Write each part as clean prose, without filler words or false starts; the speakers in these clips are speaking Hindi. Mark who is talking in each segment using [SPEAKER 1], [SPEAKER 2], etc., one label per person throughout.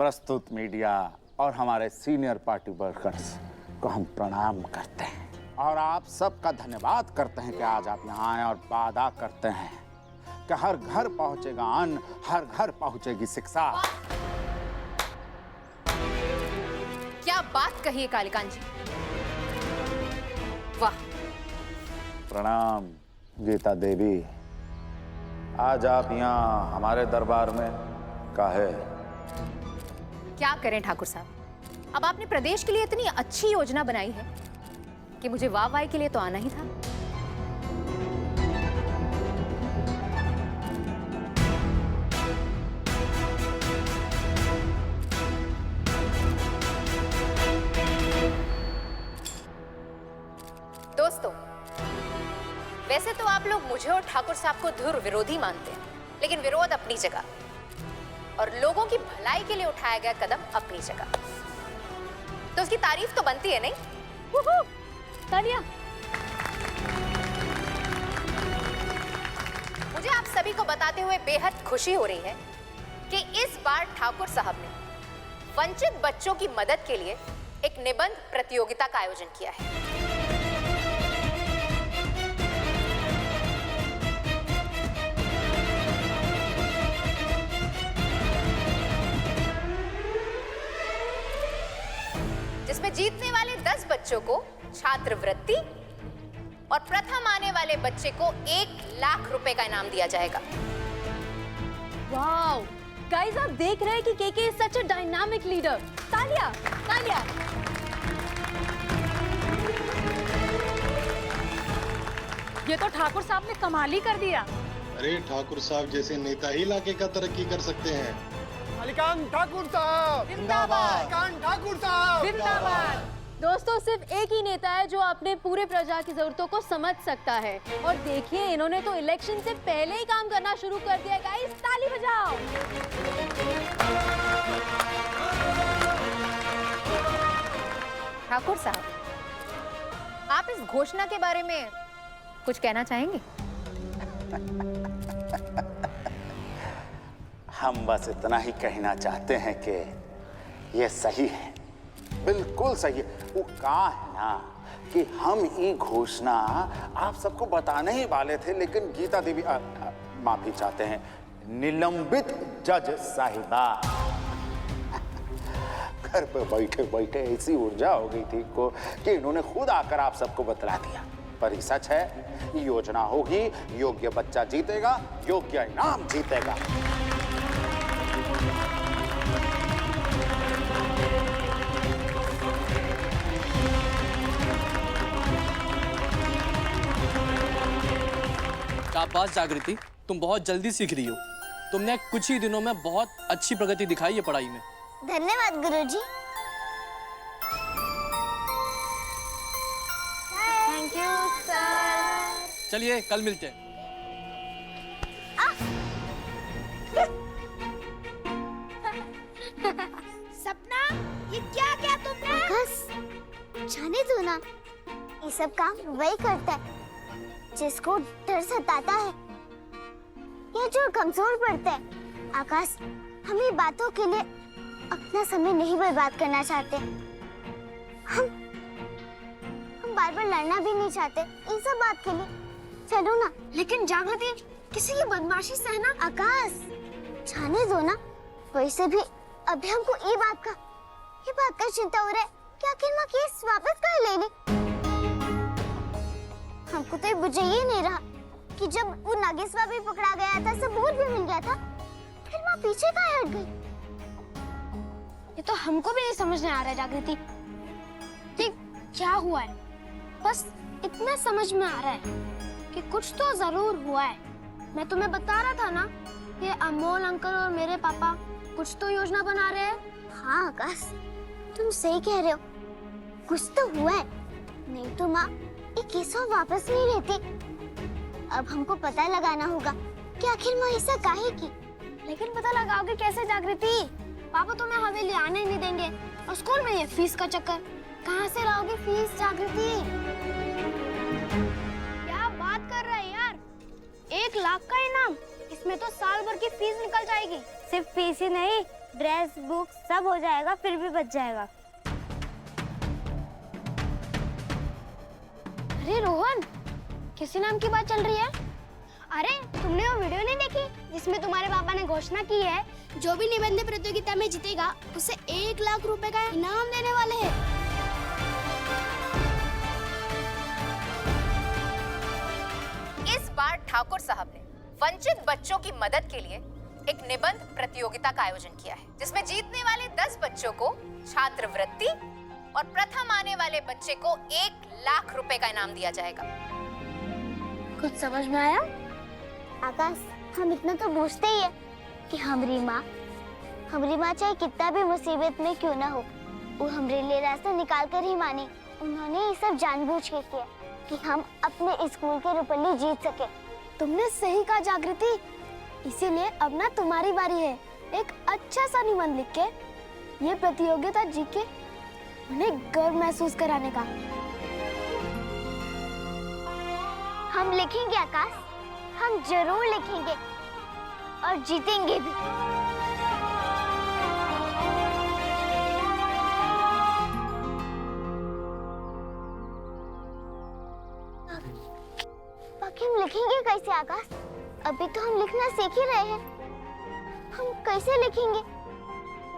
[SPEAKER 1] प्रस्तुत मीडिया और हमारे सीनियर पार्टी वर्कर्स को हम प्रणाम करते हैं और आप सबका धन्यवाद करते हैं कि आज आप यहाँ आए और वादा करते हैं कि हर घर पहुंचेगा अन्न, हर घर पहुंचेगी शिक्षा।
[SPEAKER 2] क्या बात कही है कालिकांत जी, वाह।
[SPEAKER 1] प्रणाम गीता देवी, आज आप यहाँ हमारे दरबार में काहे?
[SPEAKER 2] क्या करें ठाकुर साहब, अब आपने प्रदेश के लिए इतनी अच्छी योजना बनाई है कि मुझे वाह वाह के लिए तो आना ही था। दोस्तों, वैसे तो आप लोग मुझे और ठाकुर साहब को धुर विरोधी मानते हैं, लेकिन विरोध अपनी जगह और लोगों की भलाई के लिए उठाया गया कदम अपनी जगह, तो उसकी तारीफ तो बनती है नहीं? तालियां। मुझे आप सभी को बताते हुए बेहद खुशी हो रही है कि इस बार ठाकुर साहब ने वंचित बच्चों की मदद के लिए एक निबंध प्रतियोगिता का आयोजन किया है। जिसमें जीतने वाले 10 बच्चों को छात्रवृत्ति और प्रथम आने वाले बच्चे को 1 लाख रुपए का इनाम दिया जाएगा।
[SPEAKER 3] वाओ गाइस, आप देख रहे हैं कि KK is such a dynamic leader. तालियां, तालियां।
[SPEAKER 4] ये तो ठाकुर साहब ने कमाल ही कर दिया।
[SPEAKER 5] अरे ठाकुर साहब जैसे नेता ही इलाके का तरक्की कर सकते हैं।
[SPEAKER 6] कालिकांत ठाकुर साहब
[SPEAKER 3] जिंदाबाद।
[SPEAKER 6] कालिकांत ठाकुर साहब
[SPEAKER 3] जिंदाबाद। दोस्तों, सिर्फ एक ही नेता है जो अपने पूरे प्रजा की जरूरतों को समझ सकता है, और देखिए इन्होंने तो इलेक्शन से पहले ही काम करना शुरू कर दिया। गाइस ताली बजाओ।
[SPEAKER 2] ठाकुर साहब, आप इस घोषणा के बारे में कुछ कहना चाहेंगे?
[SPEAKER 1] हम बस इतना ही कहना चाहते हैं कि ये सही है, बिल्कुल सही है। वो कहा है ना कि हम ये घोषणा आप सबको बताने ही वाले थे, लेकिन गीता देवी माफी चाहते हैं, निलंबित जज साहिबा घर पे बैठे बैठे ऐसी ऊर्जा हो गई थी को कि इन्होंने खुद आकर आप सबको बतला दिया। पर ये सच है, ये योजना होगी, योग्य बच्चा जीतेगा, योग्य इनाम जीतेगा।
[SPEAKER 7] शाबाश जागृति, तुम बहुत जल्दी सीख रही हो। तुमने कुछ ही दिनों में बहुत अच्छी प्रगति दिखाई है पढ़ाई में।
[SPEAKER 8] धन्यवाद गुरुजी। Thank you sir.
[SPEAKER 7] चलिए कल मिलते हैं।
[SPEAKER 8] सपना, ये क्या क्या तुमने? बस जाने दो ना, ये सब काम वही करता है जिसको डर सताता है या जो कमजोर पड़ता है। आकाश, हम ये बातों के लिए अपना समय नहीं बर्बाद करना चाहते। हम बार बार लड़ना भी नहीं चाहते इन सब बात के लिए। चलो ना। लेकिन जागृति, किसी की बदमाशी सहना। आकाश, जाने दो ना। वैसे भी अभी हमको ये बात का चिंता हो रहा है कि आखिर माँ केस वापस कर ले ली। हमको तो मुझे ये नहीं रहा कि जब वो नागेश्वर भी पकड़ा गया था, सबूत भी मिल गया था, फिर माँ पीछे कहाँ हट गई? ये तो हमको भी नहीं समझ में आ रहा है जागृति, ठीक क्या हुआ है। बस इतना समझ में आ रहा है कि कुछ तो जरूर हुआ है। मैं तुम्हें बता रहा था ना कि अमोल अंकल और मेरे पापा कुछ तो योजना बना रहे हैं। हाँ आकाश, तुम सही कह रहे हो, कुछ तो हुआ है, नहीं तो माँ ये केस वापस नहीं रहती। अब हमको पता लगाना होगा कि आखिर माँ ऐसा काहे की। लेकिन पता लगाओगे कैसे जागृति? पापा तुम्हें हवेली आने ही नहीं देंगे, और स्कूल में ये फीस का चक्कर, कहाँ से लाओगे फीस जागृति? क्या बात कर रहा है यार, 1 लाख का इनाम, इसमें तो साल भर की फीस निकल जाएगी। सिर्फ फीस ही नहीं, ड्रेस बुक सब हो जाएगा, फिर भी बच जाएगा। अरे रोहन, किसी नाम की बात चल रही है? अरे तुमने वो वीडियो नहीं देखी जिसमें तुम्हारे पापा ने घोषणा की है जो भी निबंध प्रतियोगिता में जीतेगा उसे 1 लाख रुपए का इनाम देने वाले हैं।
[SPEAKER 2] इस बार ठाकुर साहब ने वंचित बच्चों की मदद के लिए एक निबंध प्रतियोगिता का आयोजन किया है, जिसमें जीतने वाले 10 बच्चों को छात्रवृत्ति और प्रथम आने वाले बच्चे को 1 लाख रुपए का इनाम दिया जाएगा।
[SPEAKER 8] कुछ समझ में आया? आकाश, हम इतना तो पूछते ही है कि हमारी माँ चाहे कितना भी मुसीबत में क्यों ना हो, वो हमारे लिए रास्ता निकाल कर ही मानी। उन्होंने ये सब जानबूझ के किया कि हम अपने स्कूल के रुपये जीत सके। तुमने सही कहा जागृति, इसीलिए अब ना तुम्हारी बारी है एक अच्छा सा निबंध लिख के ये प्रतियोगिता जीत के उन्हें गर्व महसूस कराने का। हम लिखेंगे आकाश, हम जरूर लिखेंगे और जीतेंगे भी। बाकी हम लिखेंगे कैसे आकाश? अभी तो हम लिखना सीख ही रहे हैं, हम कैसे लिखेंगे?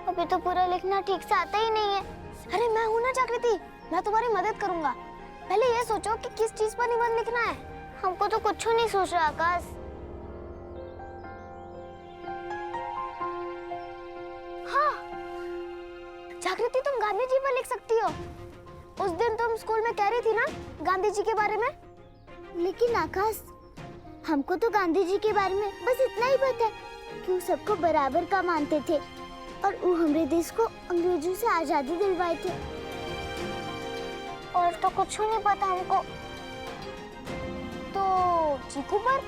[SPEAKER 8] अभी तो पूरा लिखना ठीक से आता ही नहीं है। अरे मैं हूं ना जागृति, मैं तुम्हारी मदद करूंगा। पहले ये सोचो कि किस चीज पर निबंध लिखना है। हमको तो कुछ नहीं सोच रहा आकाश। हाँ, जागृति तुम गांधी जी पर लिख सकती हो। उस दिन तुम स्कूल में कह रही थी ना गांधी जी के बारे में। लेकिन आकाश, हमको तो गांधी जी के बारे में बस इतना ही पता है कि वो सबको बराबर का मानते थे और वो हमारे देश को अंग्रेजों से आजादी दिलवाए थे। और तो कुछ नहीं पता हमको। तो चीकू पर,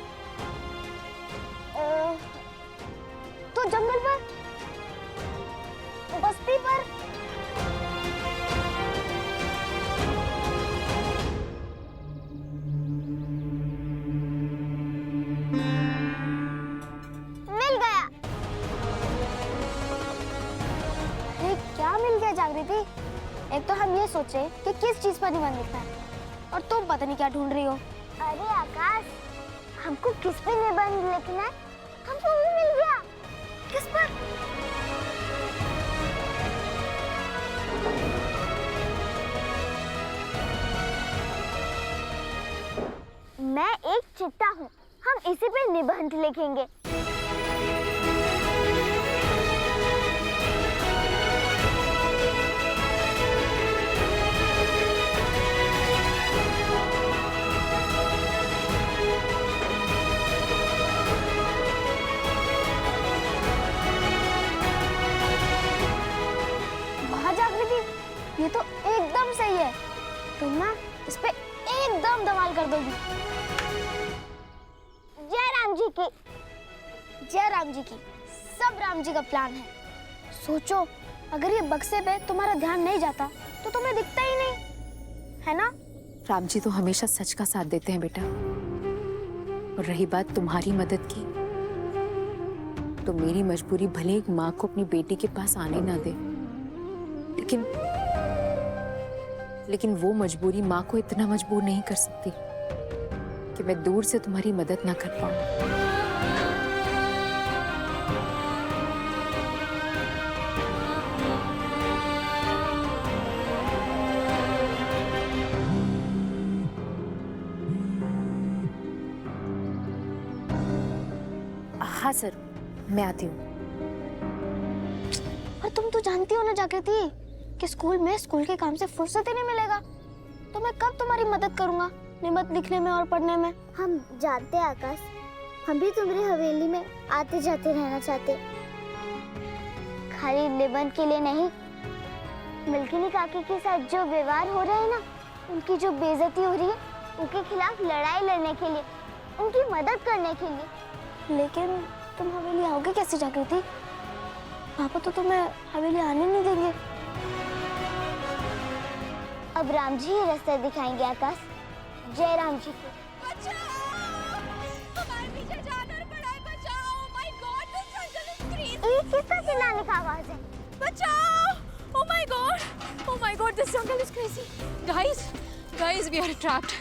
[SPEAKER 8] तो जंगल पर, बस्ती पर, मिल गया। अरे क्या मिल गया जागृति? एक तो हम ये सोचे कि किस चीज पर निबंध लिखना है और तुम पता नहीं क्या ढूंढ रही हो। अरे आकाश, हमको किस पे निबंध लिखना है हमको भी मिल गया। किस पर? मैं एक चिट्टा हूँ, हम इसी पे निबंध लिखेंगे। ये तो एकदम सही है। तुम ना इस पे एकदम धमाल कर दोगी। जय राम जी की, जय राम जी की। सब राम जी का प्लान है। सोचो, अगर ये बक्से पे तुम्हारा ध्यान नहीं जाता तो तुम्हें दिखता ही नहीं, है ना?
[SPEAKER 9] राम जी तो हमेशा सच का साथ देते हैं बेटा। और रही बात तुम्हारी मदद की, तो मेरी मजबूरी भले एक माँ को अपनी बेटी के पास आने ना दे, लेकिन वो मजबूरी माँ को इतना मजबूर नहीं कर सकती कि मैं दूर से तुम्हारी मदद ना कर पाऊं। हाँ सर, मैं आती हूँ।
[SPEAKER 8] और तुम तो जानती हो ना जागृति कि स्कूल के काम से फुर्सत ही नहीं मिलेगा, तो मैं कब तुम्हारी मदद करूंगा निबंध लिखने में और पढ़ने में। हम जानते हैं आकाश, हम भी तुम्हारी हवेली में आते जाते रहना चाहते, खाली निबंध के लिए नहीं। मिल्किनी काकी के साथ जो व्यवहार हो रहा है ना, उनकी जो बेइज्जती हो रही है, उनके खिलाफ लड़ाई लड़ने के लिए, उनकी मदद करने के लिए। लेकिन तुम हवेली आओगे कैसे जागृति? पापा तो तुम्हें हवेली आने नहीं देंगे। अब राम जी ही रास्ता दिखाएंगे आकाश। जय राम जी की। ये किसका चिल्लाने का आवाज है?
[SPEAKER 3] बचाओ! Oh my God, this jungle is crazy. Guys, we are trapped.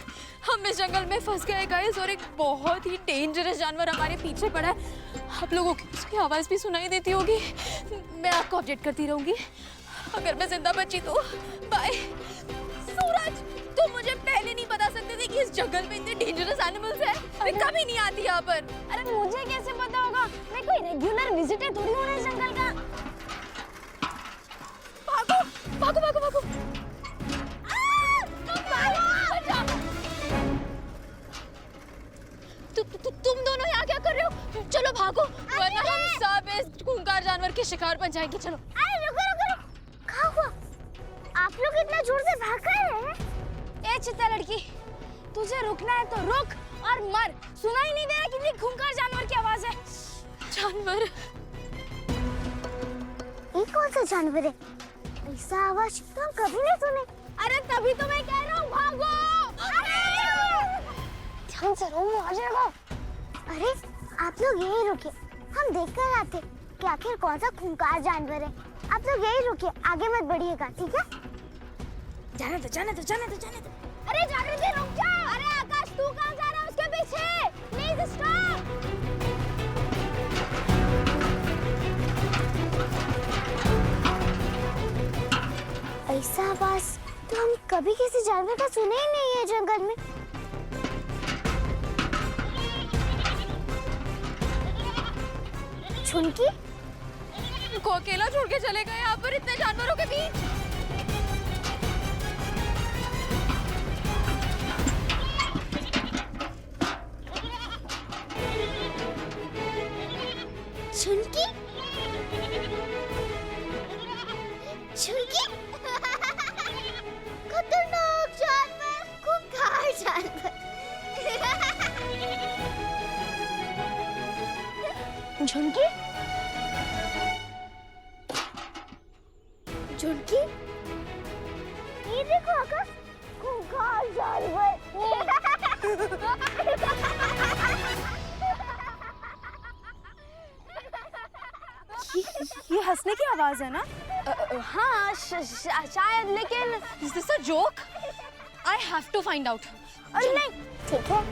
[SPEAKER 3] हम इस जंगल में फंस गए गाइस और एक बहुत ही डेंजरस जानवर हमारे पीछे पड़ा है। आप लोगों को उसकी आवाज भी सुनाई देती होगी। मैं आपको अपडेट करती रहूंगी अगर मैं जिंदा बची तो। बाय। सूरज, तुम मुझे पहले नहीं बता सकते थे कि इस जंगल में इतने डेंजरस एनिमल्स हैं। मैं कभी नहीं आती यहाँ पर।
[SPEAKER 8] अरे मुझे कैसे पता होगा? मैं कोई रेगुलर विजिटर थोड़ी हूँ इस जंगल का।
[SPEAKER 3] भागो! तुम दोनों यहाँ क्या कर रहे हो? चलो भागो, वरना हम सब इस खूंखार जानवर के शिकार बन जाएंगे। चलो।
[SPEAKER 8] अरे रुको। क्या हुआ? आप लोग इतना जोर से भाग कर रहे हैं?
[SPEAKER 3] ए चित्ता लड़की, तुझे रुकना है तो रुक और मर। सुनाई नहीं दे रहा कितनी खूंखार जानवर की आवाज है। जानवर?
[SPEAKER 8] ये कौन सा जानवर है? ऐसा आवाज तो हम कभी नहीं सुने।
[SPEAKER 3] अरे तभी तो मैं कह रहा हूँ भागो।
[SPEAKER 8] ध्यान से रहो, आ जाएगा। अरे आप लोग यही रुकिए, हम देख कर आते कि आखिर कौन सा खूंखार जानवर है। आप लोग यही रुकिए, आगे मत बढ़िएगा, ठीक है?
[SPEAKER 3] जाने दो। अरे जागृति रुक जा। अरे आकाश, तू कहाँ जा रहा है? उसके पीछे। Please stop.
[SPEAKER 8] ऐसा आवाज तो हम कभी किसी जानवर का सुने ही नहीं है जंगल में। छुनकी?
[SPEAKER 3] को अकेला छोड़ के चले गए यहाँ पर इतने जानवरों के बीच।
[SPEAKER 8] छुनकी? खतरनाक जानवर, खूंखार जानवर। झुनकी? ये देखो आकाश, खूंखार जानवर।
[SPEAKER 3] ये हंसने की आवाज है ना? हाँ शायद, लेकिन is this a joke? I have to find out.
[SPEAKER 8] अरे नहीं, ठीक है।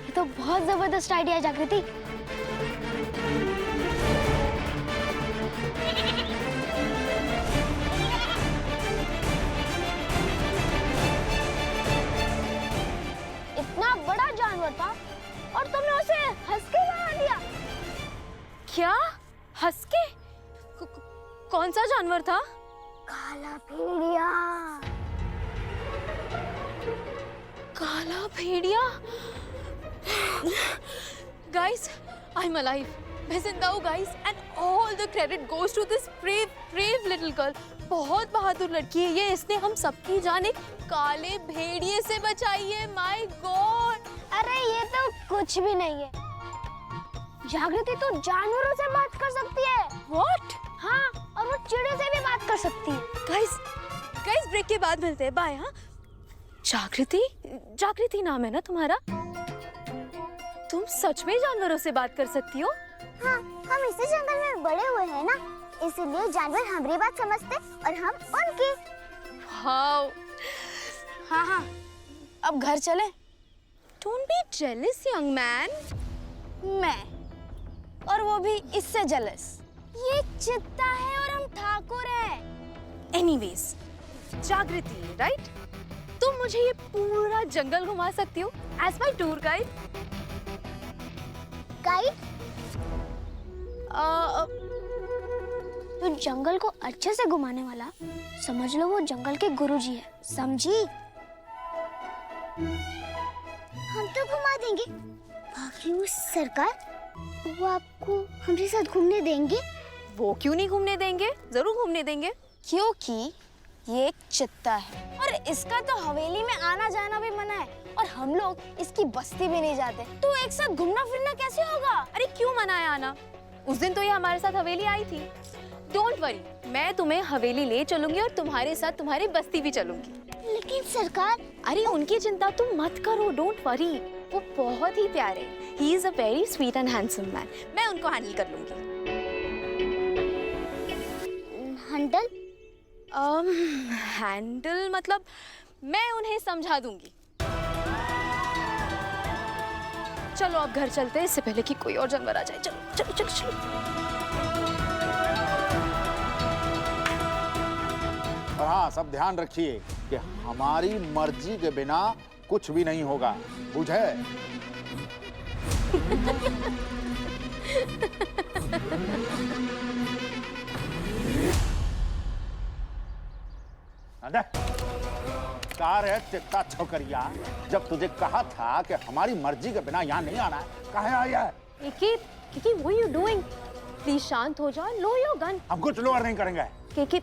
[SPEAKER 8] ये तो बहुत जबरदस्त आइडिया है जागृति। इतना बड़ा जानवर था और तुमने उसे हंस के बना दिया।
[SPEAKER 3] क्या? हंस के? कौन सा जानवर था?
[SPEAKER 8] काला भेड़िया।
[SPEAKER 3] काला भेड़िया? Guys, I am alive. मैं जिंदा हूँ guys, and all the credit goes to this brave little girl. बहुत बहादुर लड़की है ये। इसने हम सबकी जान एक काले भेड़िए से बचाई है। My God.
[SPEAKER 8] अरे ये तो कुछ भी नहीं है। जागृति तो जानवरों से बात कर सकती है।
[SPEAKER 3] व्हाट?
[SPEAKER 8] हाँ, और वो चिड़ियों से भी बात कर सकती है।
[SPEAKER 3] गाइस ब्रेक के बाद मिलते हैं। बाय। हाँ, जागृति नाम है ना तुम्हारा? तुम सच में जानवरों से बात कर सकती हो?
[SPEAKER 8] हाँ, हम इसी जंगल में बड़े हुए हैं ना, इसलिए जानवर हमारी बात समझते और हम उनकी।
[SPEAKER 3] वाओ। हाँ, अब घर चलें? Don't be jealous, young man. मैं, और वो भी इससे jealous। ये चित्ता है और हम ठाकुर हैं। Anyways, जागृति, right? तुम मुझे ये पूरा जंगल घुमा सकती हो as my tour guide?
[SPEAKER 8] Guide? तो जंगल को अच्छे से घुमाने वाला, समझ लो वो जंगल के गुरुजी है, समझी? हम तो घुमा देंगे, बाकी वो सरकार, वो आपको हमारे साथ घूमने देंगे?
[SPEAKER 3] वो क्यों नहीं घूमने देंगे? जरूर घूमने देंगे, क्योंकि ये एक चित्ता है और इसका तो हवेली में आना जाना भी मना है और हम लोग इसकी बस्ती भी नहीं जाते, तो एक साथ घूमना फिरना कैसे होगा? अरे क्यों मना है आना? उस दिन तो ये हमारे साथ हवेली आई थी। डोंट वरी, मैं तुम्हें हवेली ले चलूंगी और तुम्हारे साथ तुम्हारी बस्ती भी चलूंगी।
[SPEAKER 8] लेकिन सरकार,
[SPEAKER 3] अरे उनकी चिंता तुम मत करो, डोंट वरी, वो बहुत ही प्यारे, he is a very sweet and handsome man. मैं उनको हैंडल कर लूंगी।
[SPEAKER 8] हैंडल?
[SPEAKER 3] हैंडल मतलब मैं उन्हें समझा दूंगी। चलो अब घर चलते हैं, इससे पहले कि कोई और जानवर आ जाए। चलो चलो चलो चलो।
[SPEAKER 1] और हाँ, सब ध्यान रखिए कि हमारी मर्जी के बिना कुछ भी नहीं होगा, बुझे? कार है चित्ता छोकरिया, जब तुझे कहा था कि हमारी मर्जी के बिना यहाँ नहीं आना है, काहे आया है?
[SPEAKER 3] Kiki, what are you doing? Please शांत हो जाओ, लो योर गन।
[SPEAKER 1] हम कुछ लोअर नहीं करेंगे।
[SPEAKER 3] किकी,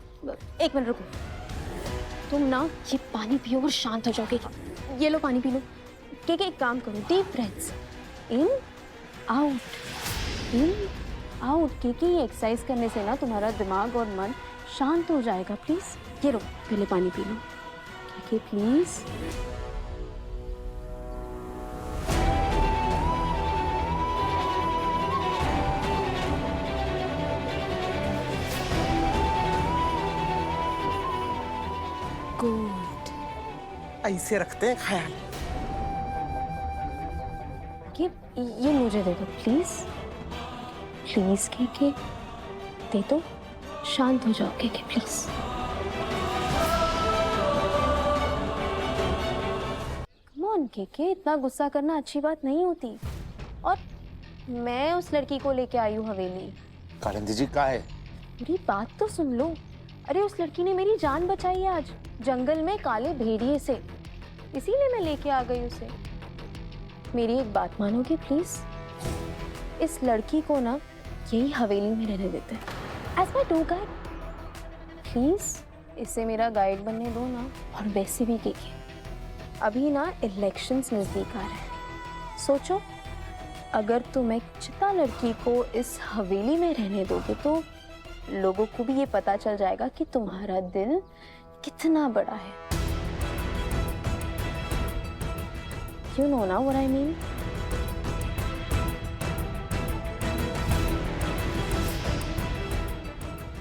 [SPEAKER 3] एक मिनट रुको। तुम ना ये पानी पियो और शांत हो जाओगे। ये लो पानी पी लो। किकी, एक काम करो, deep breaths in out, in out. Kiki, ये एक्सरसाइज करने से ना तुम्हारा दिमाग और मन शांत हो जाएगा। प्लीज ये लो, पहले पानी P low. Kiki please.
[SPEAKER 6] Good, ऐसे रखते हैं ख्याल।
[SPEAKER 3] कि ये मुझे दे दो प्लीज, प्लीज के दे दो। शांत हो जाओ के प्लीज। कम ऑन के इतना गुस्सा करना अच्छी बात नहीं होती। और मैं उस लड़की को लेके आई हूँ हवेली।
[SPEAKER 1] कालिंदी जी का है?
[SPEAKER 3] मेरी बात तो सुन लो। अरे उस लड़की ने मेरी जान बचाई है आज जंगल में काले भेड़िए से, इसीलिए मैं लेके आ गई उसे। मेरी एक बात मानोगे प्लीज? इस लड़की को ना यही हवेली में रहने देते हैं as my tour guide. Please इसे मेरा गाइड बनने दो ना। और वैसे भी के अभी ना इलेक्शंस नजदीक आ रहे हैं। सोचो, अगर तुम एक चिता लड़की को इस हवेली में रहने दोगे तो लोगों को भी ये पता चल जाएगा कि तुम्हारा दिल कितना बड़ा है। You know now what I mean?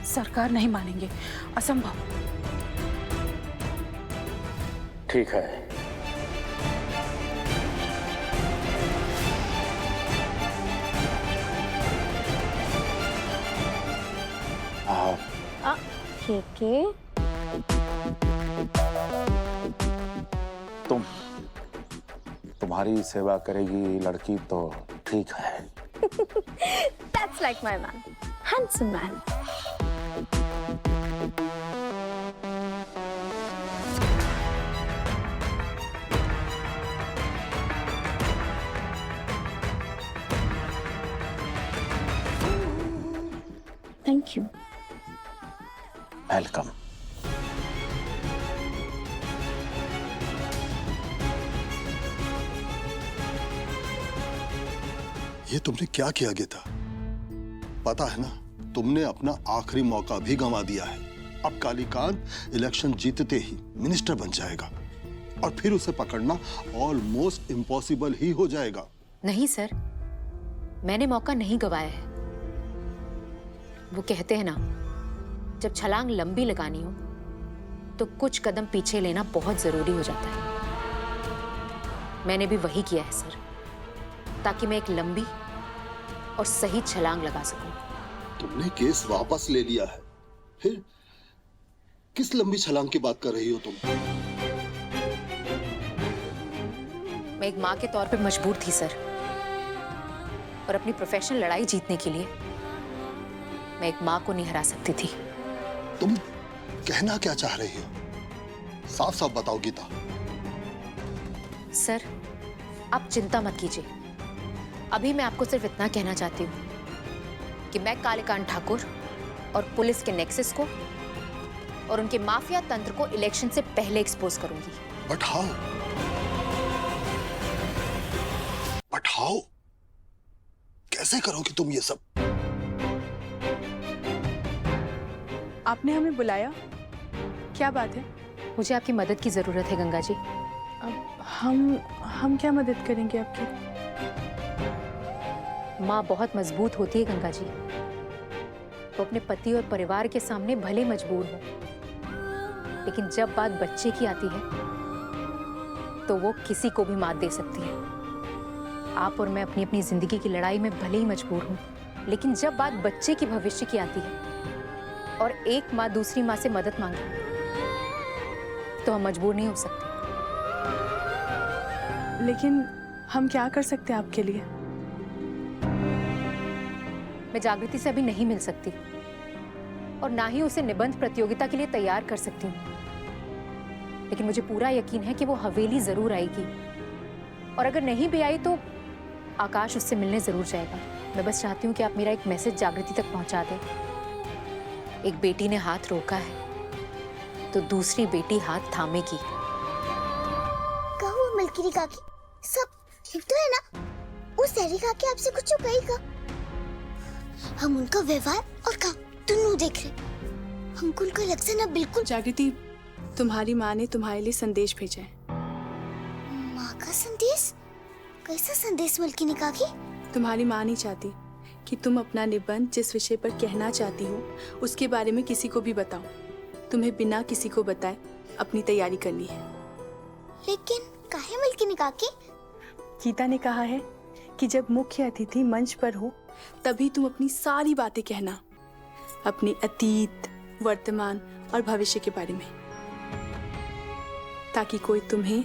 [SPEAKER 4] सरकार नहीं मानेंगे, असंभव।
[SPEAKER 1] ठीक है, आओ।
[SPEAKER 3] के
[SPEAKER 1] तुम्हारी सेवा करेगी लड़की तो ठीक है।
[SPEAKER 3] That's like my man, handsome man. Thank you.
[SPEAKER 1] Welcome.
[SPEAKER 10] ये तुमने क्या किया गीता? पता है ना, तुमने अपना आखिरी मौका भी गंवा दिया है। अब कालीकांत इलेक्शन जीतते ही मिनिस्टर बन जाएगा और फिर उसे पकड़ना ऑलमोस्ट इम्पॉसिबल ही हो जाएगा।
[SPEAKER 9] नहीं सर, मैंने मौका नहीं गंवाया है। वो कहते हैं ना, जब छलांग लंबी लगानी हो तो कुछ कदम पीछे लेना बहुत जरूरी हो जाता है। मैंने भी वही किया है सर, ताकि मैं एक लंबी और सही छलांग लगा सकूं।
[SPEAKER 10] तुमने केस वापस ले लिया है, फिर किस लंबी छलांग की बात कर रही हो तुम?
[SPEAKER 9] मैं एक माँ के तौर पे मजबूर थी सर, और अपनी प्रोफेशनल लड़ाई जीतने के लिए मैं एक माँ को नहीं हरा सकती थी।
[SPEAKER 10] तुम कहना क्या चाह रही हो? साफ साफ बताओ गीता।
[SPEAKER 9] सर, आप चिंता मत कीजिए। अभी मैं आपको सिर्फ इतना कहना चाहती हूँ कि मैं कालीकांत ठाकुर और पुलिस के नेक्सस को और उनके माफिया तंत्र को इलेक्शन से पहले एक्सपोज करूंगी।
[SPEAKER 10] But how? But how? कैसे करोगी तुम ये सब?
[SPEAKER 4] आपने हमें बुलाया, क्या बात है?
[SPEAKER 9] मुझे आपकी मदद की जरूरत है गंगा जी।
[SPEAKER 4] अब हम क्या मदद करेंगे आपकी?
[SPEAKER 9] माँ बहुत मजबूत होती है गंगा जी। वो अपने पति और परिवार के सामने भले मजबूर हो, लेकिन जब बात बच्चे की आती है तो वो किसी को भी मात दे सकती है। आप और मैं अपनी अपनी जिंदगी की लड़ाई में भले ही मजबूर हूं, लेकिन जब बात बच्चे की भविष्य की आती है और एक माँ दूसरी माँ से मदद मांगे तो हम मजबूर नहीं हो सकते।
[SPEAKER 11] लेकिन हम क्या कर सकते हैं आपके लिए?
[SPEAKER 9] मैं जागृति से अभी नहीं मिल सकती और ना ही उसे निबंध प्रतियोगिता के लिए तैयार कर सकती हूँ, लेकिन मुझे पूरा यकीन है कि वो हवेली जरूर आएगी, और अगर नहीं भी आई तो आकाश उससे मिलने जरूर जाएगा। मैं बस चाहती हूँ कि आप मेरा एक मैसेज जागृति तक पहुँचा दें। एक बेटी ने हाथ रोका है तो दूसरी बेटी हाथ थामेगी।
[SPEAKER 8] कहो मलकिनी काकी, सब ठीक तो है ना? वो सैरी काकी आपसे कुछ छुपाएगा? हम उनका व्यवहार और काम दोनों देख रहे। हमको उनका लक्षण अब बिल्कुल।
[SPEAKER 11] जागृति, तुम्हारी माँ ने तुम्हारे लिए संदेश भेजा है।
[SPEAKER 8] माँ का संदेश? कैसा संदेश मलकिनी काकी?
[SPEAKER 11] तुम्हारी माँ नहीं चाहती कि तुम अपना निबंध जिस विषय पर कहना चाहती हो उसके बारे में किसी को भी बताओ। तुम्हें बिना किसी को बताए अपनी तैयारी करनी है।
[SPEAKER 8] लेकिन काहे मलकिनी काकी?
[SPEAKER 11] गीता ने कहा है कि जब मुख्य अतिथि मंच पर हो तभी तुम अपनी सारी बातें कहना, अपने अतीत, वर्तमान और भविष्य के बारे में, ताकि कोई तुम्हें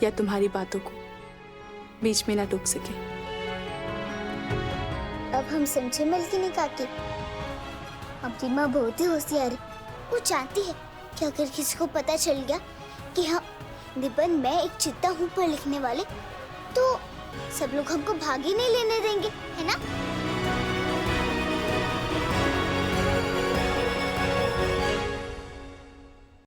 [SPEAKER 11] या तुम्हारी बातों को बीच में ना टोक सके।
[SPEAKER 8] अब हम समझे मलकिनी काकी। अपनी माँ बहुत ही होशियार है। वो जानती है कि अगर किसी को पता चल गया कि हाँ निबंध मैं एक चिट्टा हूँ पर लिखने वाले, तो सब लोग हमको भाग ही नहीं लेने देंगे, है ना?